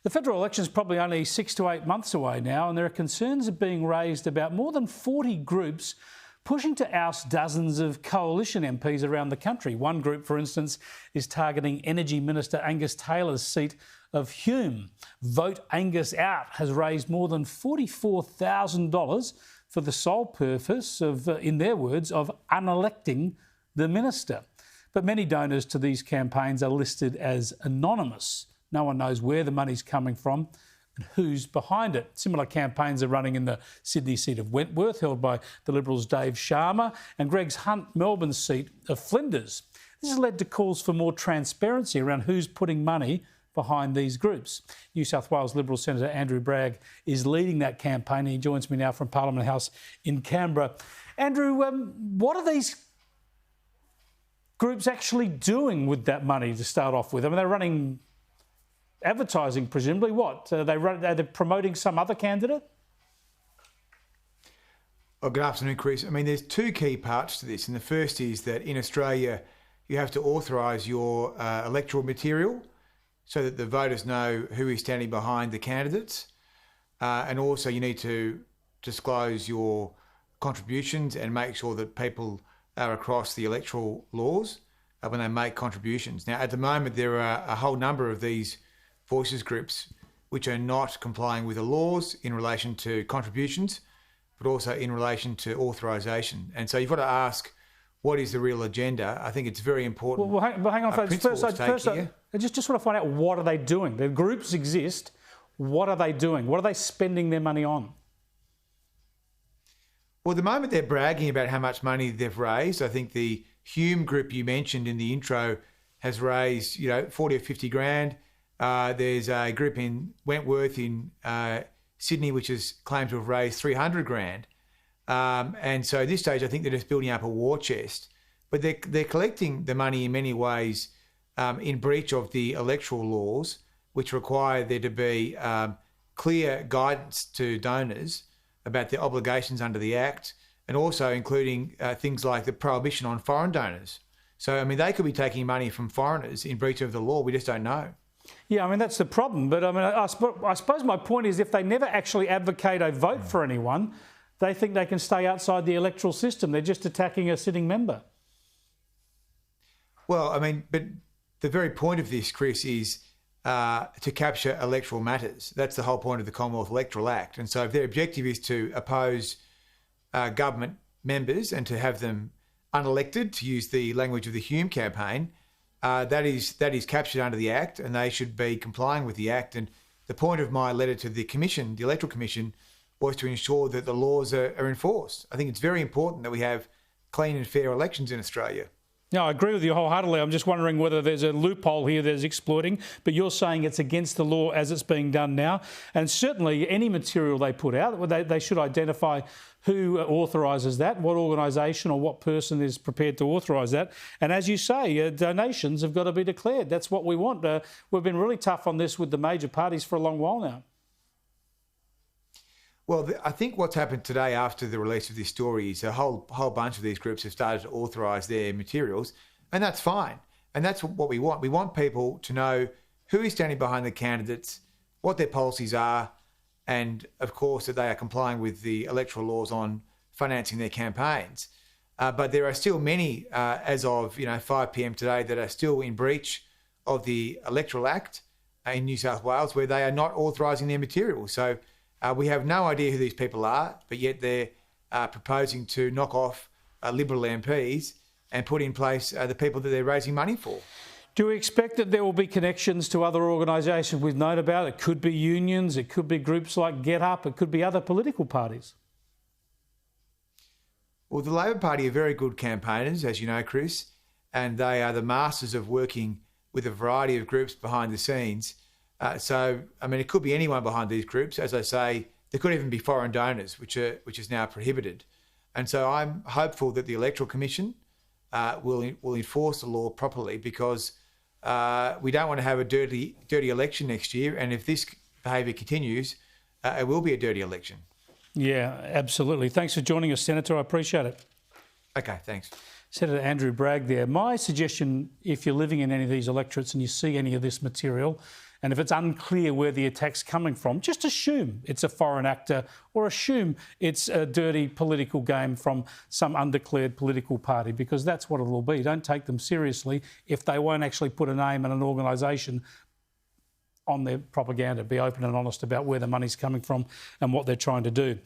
The federal election is probably only 6 to 8 months away now, and there are concerns being raised about more than 40 groups pushing to oust dozens of coalition MPs around the country. One group, for instance, is targeting Energy Minister Angus Taylor's seat of Hume. Vote Angus Out has raised more than $44,000 for the sole purpose of, in their words, of unelecting the minister. But many donors to these campaigns are listed as anonymous. No one knows where the money's coming from and who's behind it. Similar campaigns are running in the Sydney seat of Wentworth, held by the Liberals' Dave Sharma, and Greg's Hunt Melbourne seat of Flinders. This has led to calls for more transparency around who's putting money behind these groups. New South Wales Liberal Senator Andrew Bragg is leading that campaign. He joins me now from Parliament House in Canberra. Andrew, what are these groups actually doing with that money to start off with? I mean, they're running advertising, presumably. What? Are they promoting some other candidate? Oh, good afternoon, Chris. I mean, there's two key parts to this. And the first is that in Australia, you have to authorise your electoral material so that the voters know who is standing behind the candidates. And also you need to disclose your contributions and make sure that people are across the electoral laws when they make contributions. Now, at the moment, there are a whole number of these voices groups which are not complying with the laws in relation to contributions, but also in relation to authorisation. And so you've got to ask, what is the real agenda? I think it's very important. Well, hang on, folks. First, I just want to find out, what are they doing? The groups exist. What are they doing? What are they spending their money on? Well, at the moment they're bragging about how much money they've raised. I think the Hume group you mentioned in the intro has raised, 40 or 50 grand. There's a group in Wentworth in Sydney which has claimed to have raised 300 grand. And so at this stage, I think they're just building up a war chest. But they're collecting the money in many ways in breach of the electoral laws, which require there to be clear guidance to donors about their obligations under the Act, and also including things like the prohibition on foreign donors. So, I mean, they could be taking money from foreigners in breach of the law. We just don't know. Yeah, I mean, that's the problem. But I mean, I suppose my point is, if they never actually advocate a vote for anyone, they think they can stay outside the electoral system. They're just attacking a sitting member. Well, I mean, but the very point of this, Chris, is to capture electoral matters. That's the whole point of the Commonwealth Electoral Act. And so if their objective is to oppose government members and to have them unelected, to use the language of the Hume campaign, that is captured under the Act, and they should be complying with the Act. And the point of my letter to the Commission, the Electoral Commission, was to ensure that the laws are enforced. I think it's very important that we have clean and fair elections in Australia. No, I agree with you wholeheartedly. I'm just wondering whether there's a loophole here that is exploiting, but you're saying it's against the law as it's being done now. And certainly any material they put out, they should identify who authorises that, what organisation or what person is prepared to authorise that. And as you say, donations have got to be declared. That's what we want. We've been really tough on this with the major parties for a long while now. Well, I think what's happened today after the release of this story is a whole bunch of these groups have started to authorise their materials, and that's fine. And that's what we want. We want people to know who is standing behind the candidates, what their policies are, and of course that they are complying with the electoral laws on financing their campaigns. But there are still many, as of 5 p.m. today, that are still in breach of the Electoral Act in New South Wales, where they are not authorising their material. So we have no idea who these people are, but yet they're proposing to knock off Liberal MPs and put in place the people that they're raising money for. Do we expect that there will be connections to other organisations we've known about? It could be unions, it could be groups like Get Up, it could be other political parties. Well, the Labor Party are very good campaigners, as you know, Chris, and they are the masters of working with a variety of groups behind the scenes. So, I mean, it could be anyone behind these groups. As I say, there could even be foreign donors, which is now prohibited. And so I'm hopeful that the Electoral Commission will enforce the law properly, because we don't want to have a dirty election next year. And if this behaviour continues, it will be a dirty election. Yeah, absolutely. Thanks for joining us, Senator. I appreciate it. Okay, thanks. Senator Andrew Bragg there. My suggestion, if you're living in any of these electorates and you see any of this material, And if it's unclear where the attack's coming from, just assume it's a foreign actor or assume it's a dirty political game from some undeclared political party, because that's what it'll be. Don't take them seriously if they won't actually put a name and an organisation on their propaganda. Be open and honest about where the money's coming from and what they're trying to do.